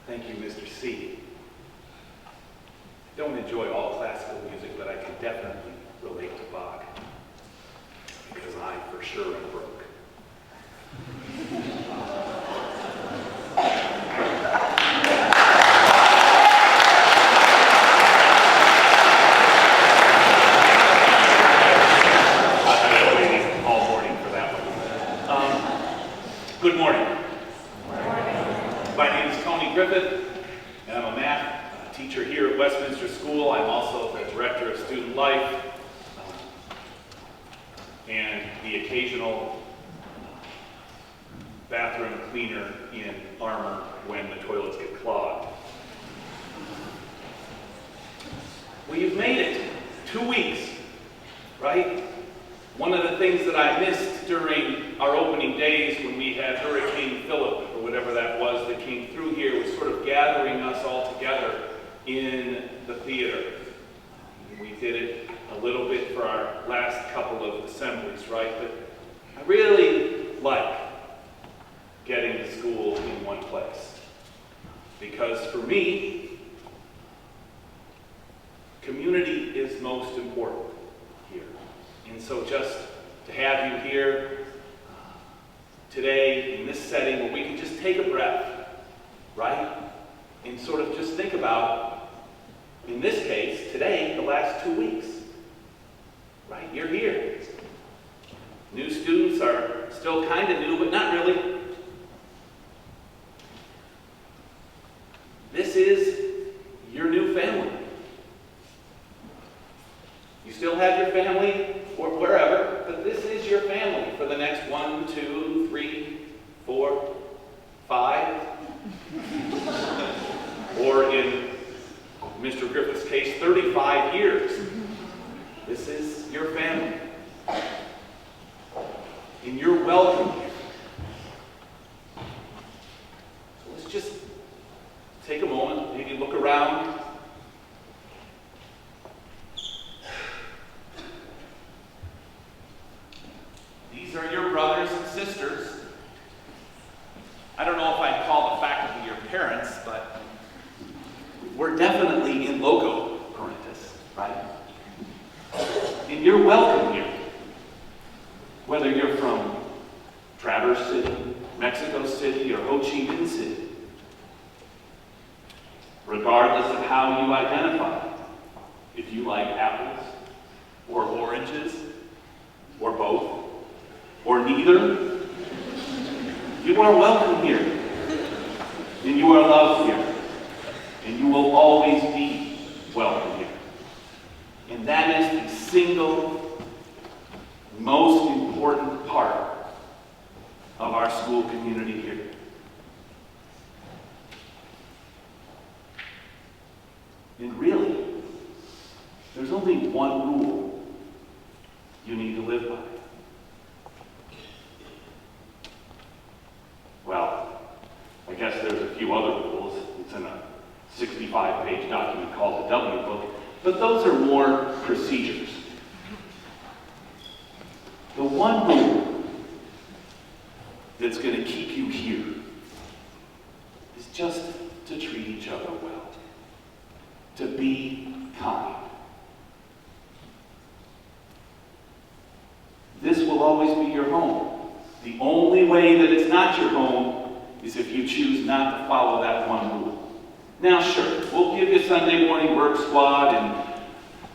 Thank you, Mr. C. I don't enjoy all classical music, but I can definitely relate to Bach, because I for sure am broke. Good morning. My name is Griffith, and I'm a math teacher here at Westminster School. I'm also the director of student life and the occasional bathroom cleaner in Armor when the toilets get clogged. Well, you've made it. 2 weeks, right? One of the things that I missed during our opening days when we had Hurricane Philip, or whatever that was, that came through here, was sort of gathering us all together in the theater. We did it a little bit for our last couple of assemblies, right? But I really like getting to school in one place. Because for me, community is most important here. And so just to have you here today in this setting where we can just take a breath, right? And sort of just think about, in this case, today, the last 2 weeks, right? You're here. New students are still kind of new, but not really. This is your new family. You still have your family or wherever, but this is your family for the next 1, 2, 3, 4, 5, or in Mr. Griffith's case, 35 years. This is your family. And you're welcome here. So let's just take a moment, maybe look around. These are your brothers and sisters. I don't know if I'd call the faculty your parents, but we're definitely in loco parentis, right? And you're welcome here. Whether you're from Traverse City, Mexico City, or Ho Chi Minh City. Regardless of how you identify, if you like apples, or oranges, or both, or neither, you are welcome here, and you are loved here, and you will always be welcome here. And that is the single most important part of our school community here. And really, there's only one rule you need to live by. Well, I guess there's a few other rules. It's in a 65-page document called the W Book, but those are more procedures. The one rule that's going to keep you here is just to treat each other well, to be kind. This will always be your home. The only way that it's not your home is if you choose not to follow that one rule. Now, sure, we'll give you Sunday morning work squad and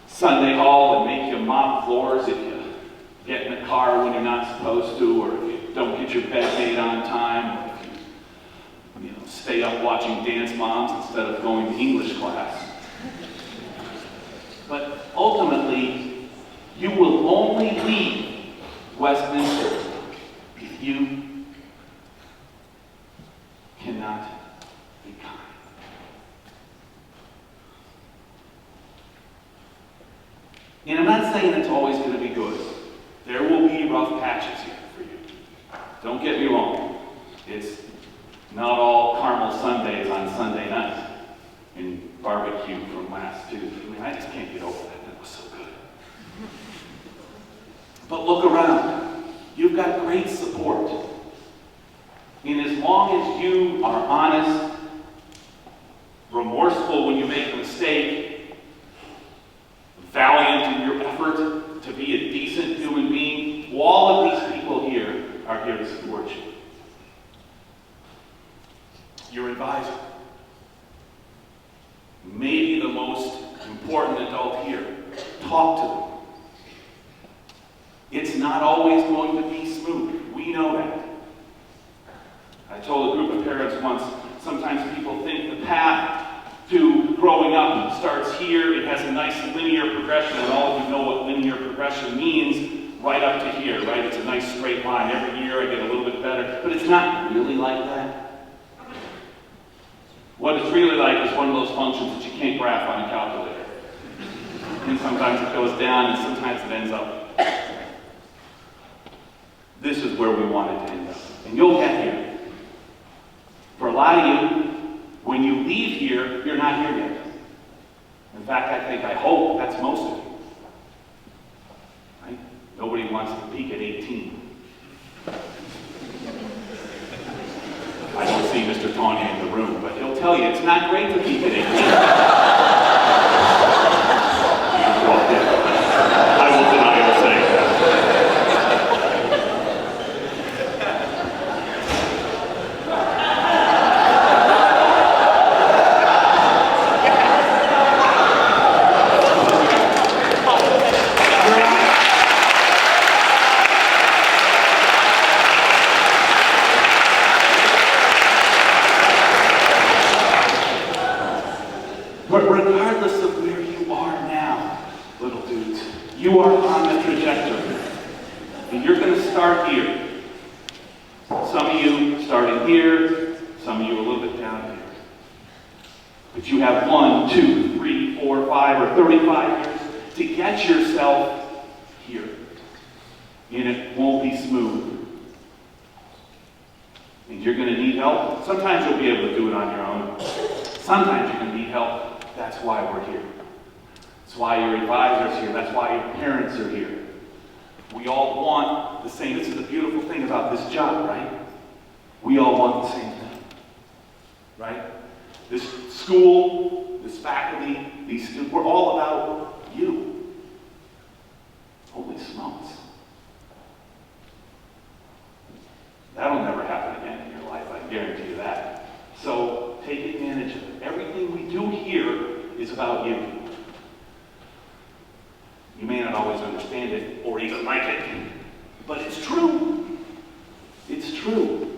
Sunday hall and make you mop floors if you get in the car when you're not supposed to, or if you don't get your bed made on time, or if you stay up watching Dance Moms instead of going to English class. But ultimately, you will only leave Westminster if you cannot be kind. And I'm not saying it's always going to be good. There will be rough patches here for you. Don't get me wrong. It's not all caramel sundaes on Sunday night and barbecue from last Tuesday. I mean, I just can't get over that. That was so good. But look around. You've got great support. And as long as you are honest remorseful when you make a mistake, valiant in your effort to be a decent human being. Well, all of these people here are here to support you. Your advisor, maybe the most important adult here. Talk to them. It's not always going to be smooth. We know that. I told a group of parents once, sometimes people think the path to growing up starts here. It has a nice linear progression, and all of you know what linear progression means, right up to here, right? It's a nice straight line. Every year I get a little bit better, but it's not really like that. What it's really like is one of those functions that you can't graph on a calculator. And sometimes it goes down, and sometimes it ends up. This is where we want it to end up. And you'll get here. For a lot of you, when you leave here, you're not here yet. In fact, I hope that's most of you. Right? Nobody wants to peak at 18. I don't see Mr. Tawny in the room, but he'll tell you it's not great to peak at 18. I will deny him saying that. But regardless of where you are now, little dudes, you are on the trajectory. And you're going to start here. Some of you starting here, some of you a little bit down here. But you have 1, 2, 3, 4, 5, or 35 years to get yourself here. And it won't be smooth. And you're going to need help. Sometimes you'll be able to do it on your own. Sometimes you're going to need help. That's why we're here. That's why your advisor's here. That's why your parents are here. We all want the same. This is the beautiful thing about this job, right? We all want the same thing. Right? This school, this faculty, these students, we're all about you. Holy smokes. That'll never happen again in your life, I guarantee you that. So take advantage of it. Everything we do here is about you. You may not always understand it or even like it, but it's true. It's true.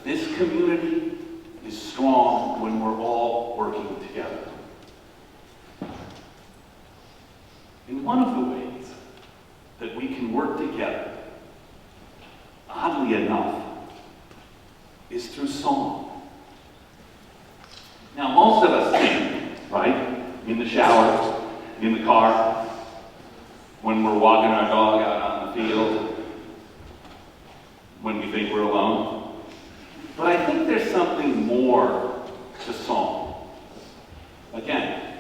This community is strong when we're all working together. And one of the ways that we can work together, oddly enough, is through song. Now, most of us sing, right? In the shower, in the car, when we're walking our dog out on the field, when we think we're alone. But I think there's something more to song. Again,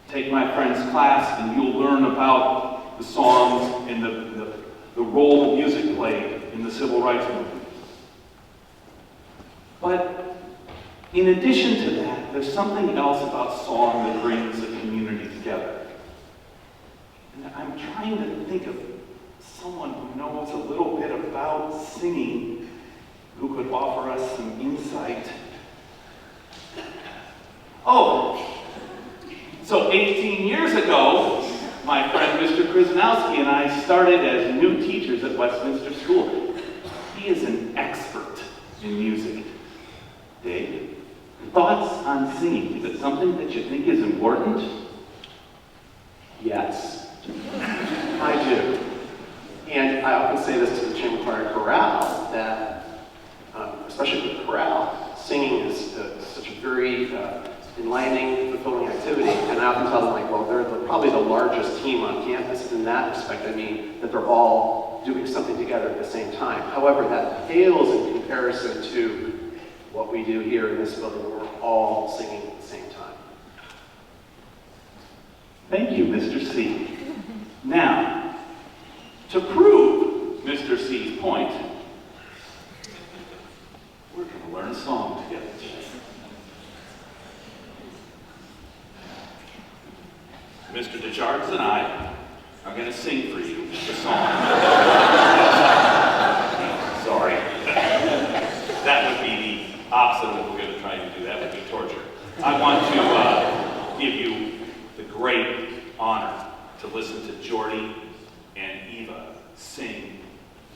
take my friend's class and you'll learn about the songs and the role music played in the civil rights movement. But in addition to that, there's something else about song that brings a community together. And I'm trying to think of someone who knows a little bit about singing who could offer us some insight. Oh, so 18 years ago, my friend Mr. Krasnowski and I started as new teachers at Westminster School. He is an expert in music. Dave, thoughts on singing? Is it something that you think is important? Yes, I do. And I often say this to the chamber choir chorale, that especially with chorale, singing is such a very enlightening, fulfilling activity. And I often tell them, like, well, they're probably the largest team on campus in that respect. I mean, that they're all doing something together at the same time. However, that pales in comparison to what we do here in this building, where we're all singing at the same time. Thank you, Mr. C. Now, to prove Mr. C's point, we're going to learn a song together. the song. Sorry. That would be the opposite of what we're going to try and do. That would be torture. I want to give you the great honor to listen to Jordy and Eva sing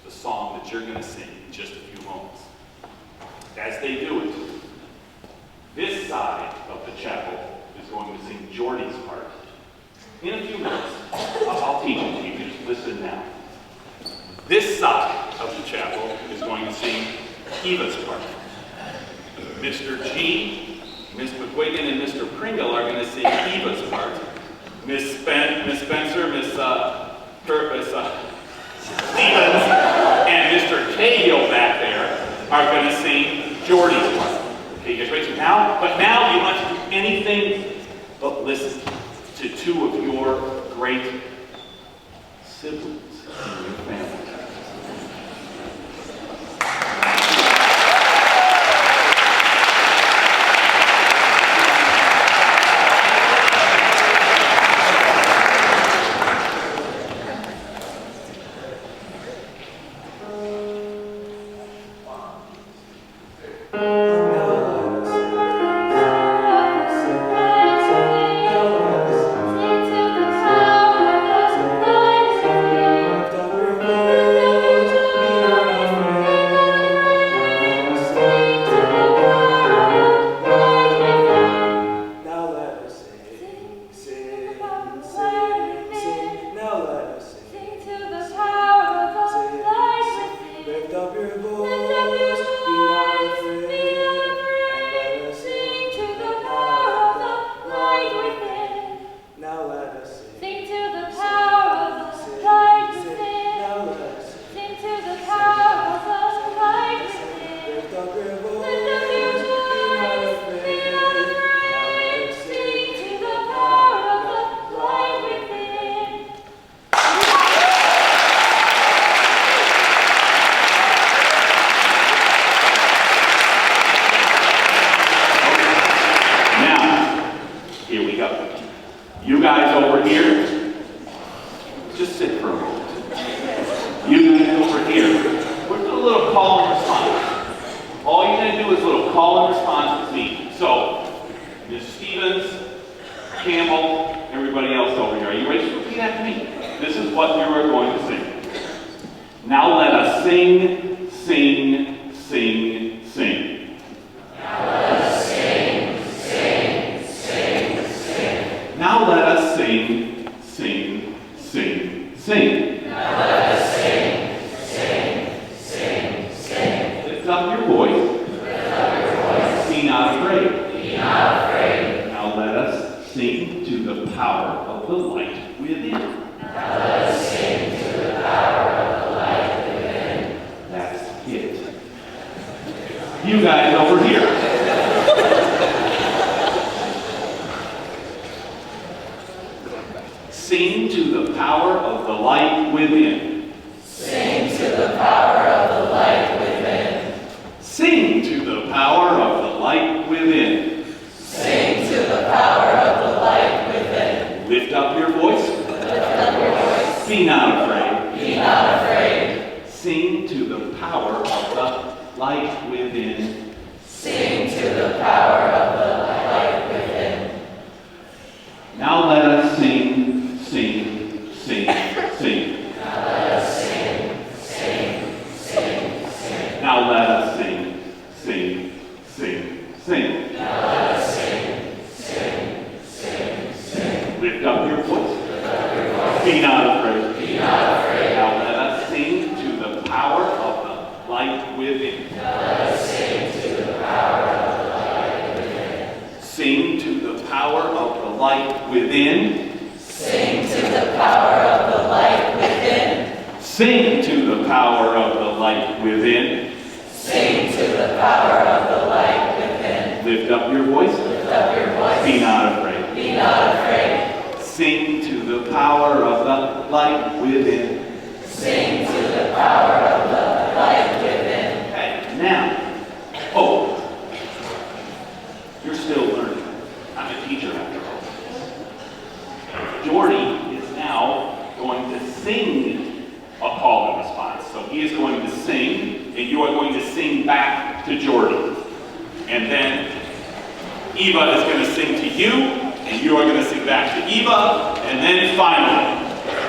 the song that you're going to sing in just a few moments. As they do it, this side of the chapel is going to sing Jordy's part. In a few minutes, I'll teach it to you. Just listen now. This side of the chapel is going to sing Eva's part. Mr. G, Miss McGuigan, and Mr. Pringle are going to sing Eva's part. Miss Spencer, Miss Stevens, and Mr. Cahill back there are going to sing Jordy's part. Okay, you guys ready? But now you don't have to do anything but listen to two of your great siblings in your family. You guys over here, just sit for a moment. You guys over here, we're doing a little call and response. All you're going to do is a little call and response with me. So, Ms. Stevens, Campbell, everybody else over here, are you ready to repeat after me? This is what you are going to sing. Now let us sing, sing, sing, sing. Now let us sing, sing, sing, sing. Now let us sing, sing, sing, sing. Now let us sing, sing, sing, sing. Lift up your voice. Lift up your voice. Be not afraid. Be not afraid. Now let us sing to the power of the light within. Now let us sing to the power of the light within. That's it. You guys over here. Sing to the power of the light within. Sing to the power of the light within. Sing to the power of the light within. Sing to the power of the light within. Lift up your voice. Lift up your voice. Be not afraid. Be not afraid. Sing to the power of the light within. Sing to the power of the light within. Now let us sing, sing, sing, sing. Now let us sing, sing, sing, sing. Now let us sing, sing, sing, sing. Now let us sing, sing, sing, sing. Lift up your voice. Lift up your voice. Be not afraid. Be not afraid. Now let us sing to the power of the light within. Now let us sing to the power of the light within. Sing to the power of the light within. Sing to the power of the light within. Sing to the power of the light within. Sing to the power of the light within. Lift up your voice. Lift up your voice. Be not afraid. Be not afraid. Sing to the power of the light within. Sing to the power of the light within. Okay, now, you're still learning. I'm a teacher after all. Jordy is now going to sing a call and response. So he is going to sing, and you are going to sing back to Jordan. And then Eva is going to sing to you, and you are going to sing back to Eva. And then finally,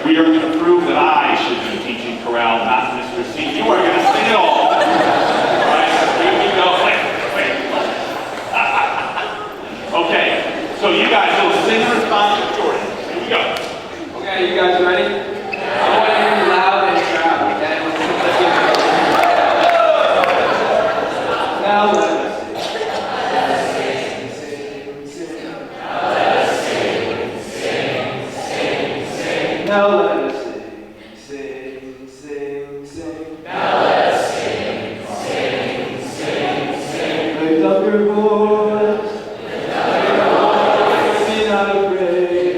we are going to prove that I should be teaching chorale, not Mr. C. You are going to sing it all. All right, here we go. Wait. Okay, so you guys will sing in response to Jordan. Here we go. Okay, you guys ready? I want to hear you loud and proud, okay? Now let us sing. Now let us sing. Now let's sing, Lift up your voice. Be not afraid.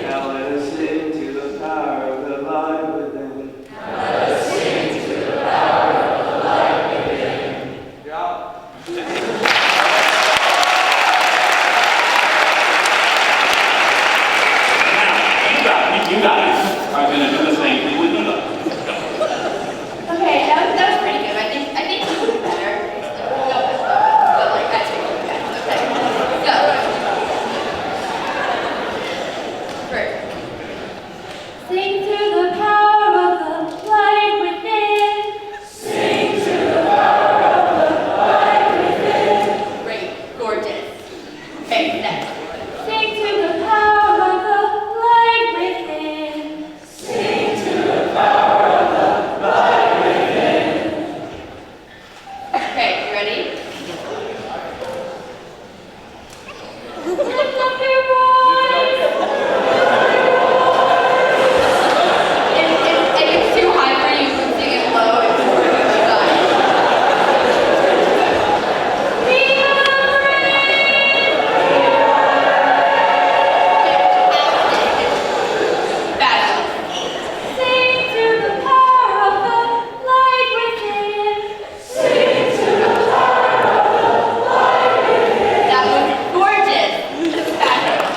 Now let us sing to the power of the light within. Yeah. You guys are going to do the same thing with Eva. Okay, that was pretty good. I think you would be better. Go like that. Okay. Go. First. Sing to the power of the light within. sing to the power of the light within. Great. Gorgeous. Okay, next. Sing to the power of the light within. Sing to the power of the light within. Okay, you ready? Lift up your voice. If it's too high for you, you can sing it low. It's perfectly fine. Be afraid. Fabulous. Sing to the power of the light within. Sing to the power of the light within. That was gorgeous. Fabulous.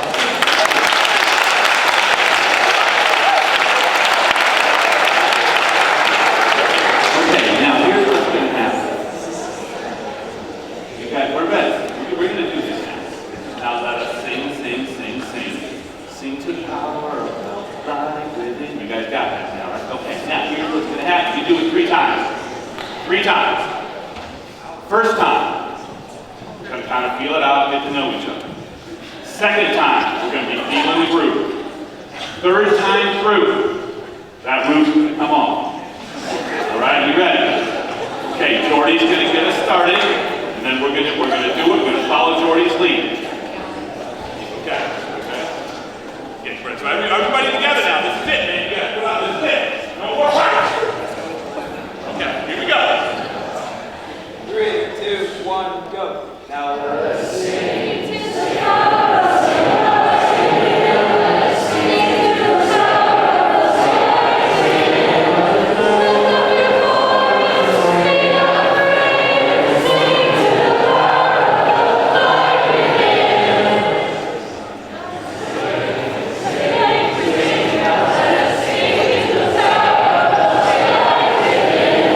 Okay, now here's what's going to happen. You guys, we're ready. We're going to do this now. Now let us sing. Sing to the power of the light within. You guys got that now, right? Okay, now here's what's going to happen. You do it 3 times. 3 times. First time, we're going to kind of feel it out and get to know each other. Second time, we're going to be feeling the groove. Third time through, that groove's going to come on. All right, you ready? Okay, Jordy's going to get us started, and then we're going to do it. We're going to follow Jordy's lead. Okay. Get ready. So everybody together now. This is it, man. You got to put out this is it. No more fighting. Okay, here we go. 3, 2, 1, go. Now let us Sing to the power of the light within. Sing to the power of the light within. Lift up your voice. Be not afraid. Sing to the power of the light within.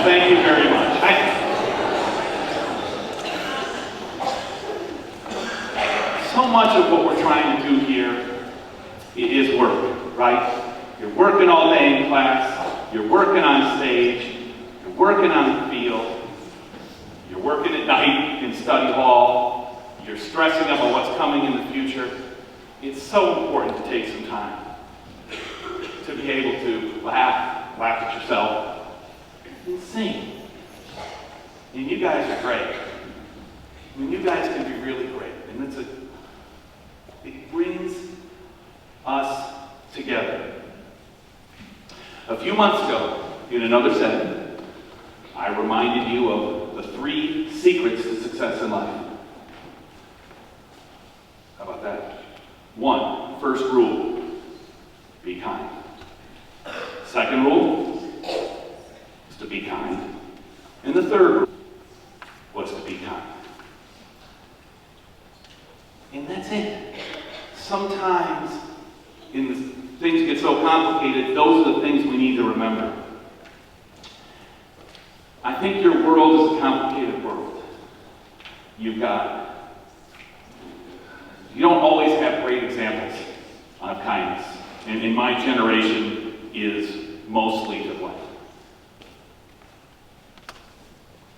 thank you very much. So much of what we're trying to do here is work, right? You're working all day in class, you're working on stage, you're working on the field, you're working at night in study hall, you're stressing about what's coming in the future, it's so important to take some time to be able to laugh at yourself, and sing. And you guys are great. I mean, you guys can be really great. And it brings us together. A few months ago, in another setting, I reminded you of the 3 secrets to success in life. How about that? 1, first rule, be kind. Second rule is to be kind. And the third rule was to be kind. And that's it. Sometimes things get so complicated, those are the things we need to remember. I think your world is a complicated world. You don't always have great examples of kindness. And in my generation is mostly to blame.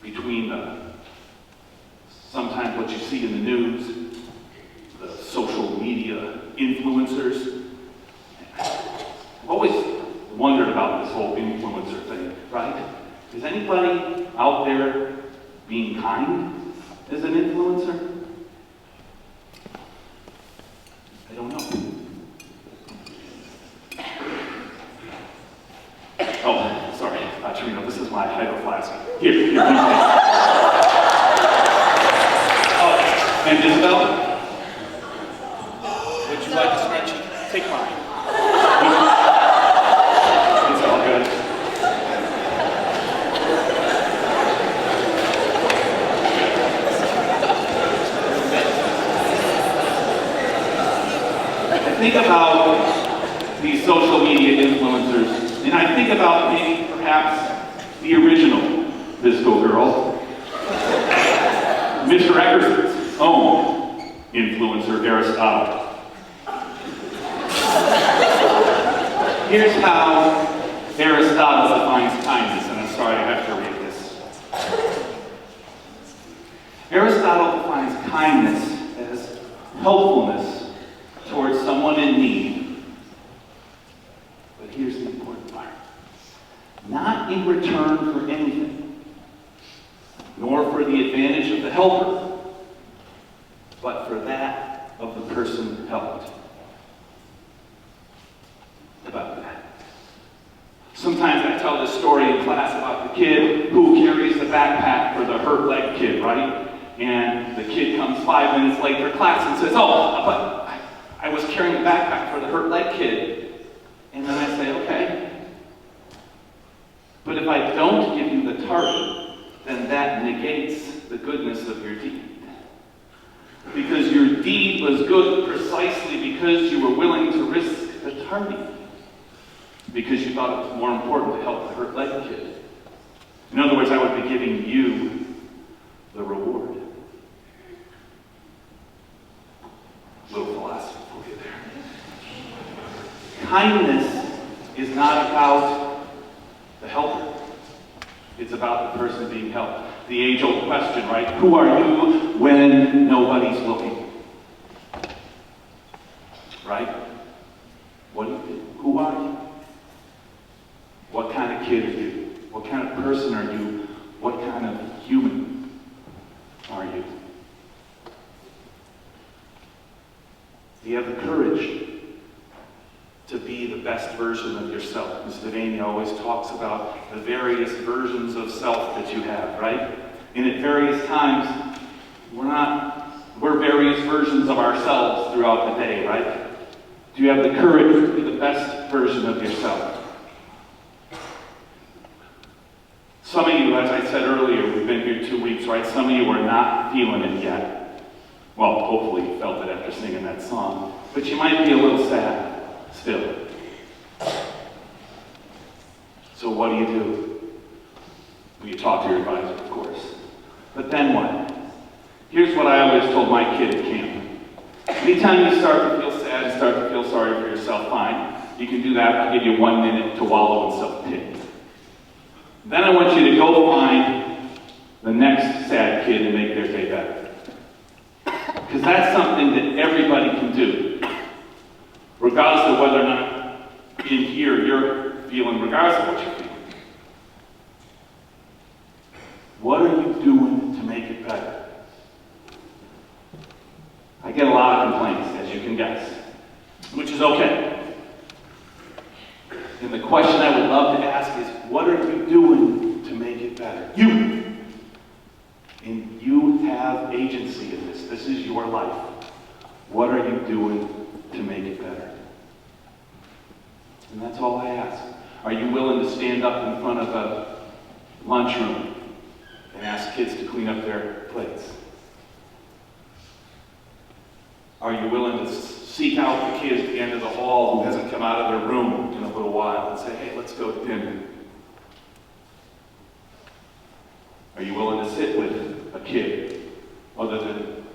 Between sometimes what you see in the news, the social media influencers. I've always wondered about this whole influencer thing, right? Is anybody out there being kind as an influencer? I don't know. Oh, sorry, Trina, this is my hydro flask. Here, please. Oh, and Isabel? Would you like a scrunchie? Take mine. It's all good. I think about these social media influencers, and I think about maybe perhaps the original Visco girl, Mr. Eckerson's own influencer, Aristotle. Here's how Aristotle defines kindness, and I'm sorry I have to read this. Aristotle defines kindness as helpfulness towards someone in need. But here's the important part. Not in return for anything, nor for the advantage of the helper, but for that of the person helped. About that. Sometimes I tell this story in class about the kid who carries the backpack for the hurt leg kid, right? And the kid comes 5 minutes late for class and says, "Oh, but I was carrying the backpack for the hurt leg kid." And then I say, "Okay. But if I don't give you the target, then that negates the goodness of your deed. Because your deed was good precisely because you were willing to risk the target. Because you thought it was more important to help the hurt leg kid. In other words, I would be giving you the reward." Little philosophy for you there. Kindness is not about the helper. It's about the person being helped. The age-old question, right? Who are you when nobody's looking? Right? What do you do? Who are you? What kind of kid are you? What kind of person are you? What kind of human are you? Do you have the courage to be the best version of yourself? Ms. Devaney always talks about the various versions of self that you have, right? And at various times, we're various versions of ourselves throughout the day, right? Do you have the courage to be the best version of yourself? Some of you, as I said earlier, we've been here 2 weeks, right? Some of you are not feeling it yet. Well, hopefully you felt it after singing that song. But you might be a little sad still. So what do? Well, you talk to your advisor, of course. But then what? Here's what I always told my kid at camp. Anytime you start to feel sad and start to feel sorry for yourself, fine. You can do that. I'll give you 1 minute to wallow in self-pity. Then I want you to go find the next sad kid and make their day better. Because that's something that everybody can do, regardless of whether or not in here you're feeling, regardless of what you're feeling. What are you doing to make it better? I get a lot of complaints, as you can guess, which is okay. And the question I would love to ask is, what are you doing to make it better? You! And you have agency in this. This is your life. What are you doing to make it better? And that's all I ask. Are you willing to stand up in front of a lunchroom and ask kids to clean up their plates? Are you willing to seek out the kid at the end of the hall who hasn't come out of their room in a little while and say, hey, let's go to dinner? Are you willing to sit with a kid other than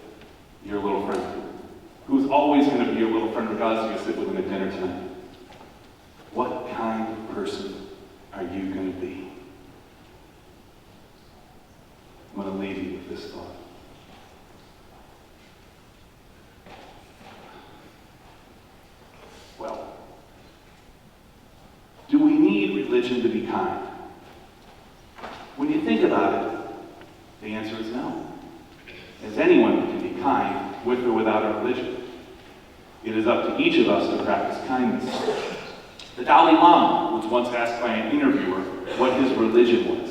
your little friend, who's always going to be your little friend regardless if you sit with them at dinner tonight? What kind of person are you going to be? I'm going to leave you with this thought. Well, do we need religion to be kind? When you think about it, the answer is no. As anyone can be kind with or without a religion. It is up to each of us to practice kindness. The Dalai Lama was once asked by an interviewer what his religion was.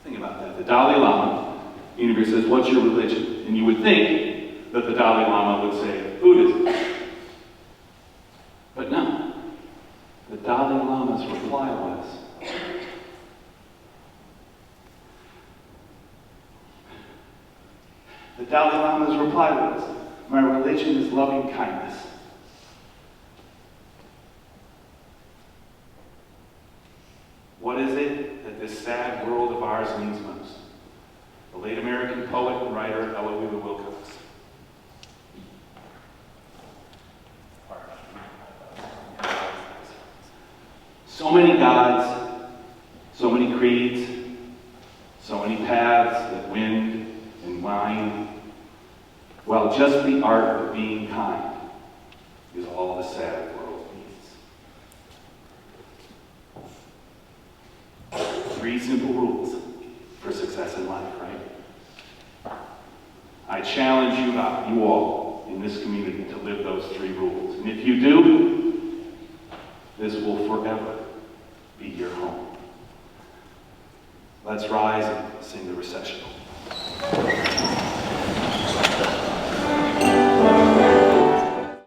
Think about that. The Dalai Lama, the interviewer says, what's your religion? And you would think that the Dalai Lama would say, Buddhism. But no. The Dalai Lama's reply was, my religion is loving kindness. What is it that this sad world of ours needs most? The late American poet and writer Eloisa Wilcox. So many gods, so many creeds, so many paths that wind and wind. Well, just the art of being kind is all the sad world needs. 3 simple rules for success in life, right? I challenge you all in this community to live those 3 rules. And if you do, this will forever be your home. Let's rise and sing the recessional.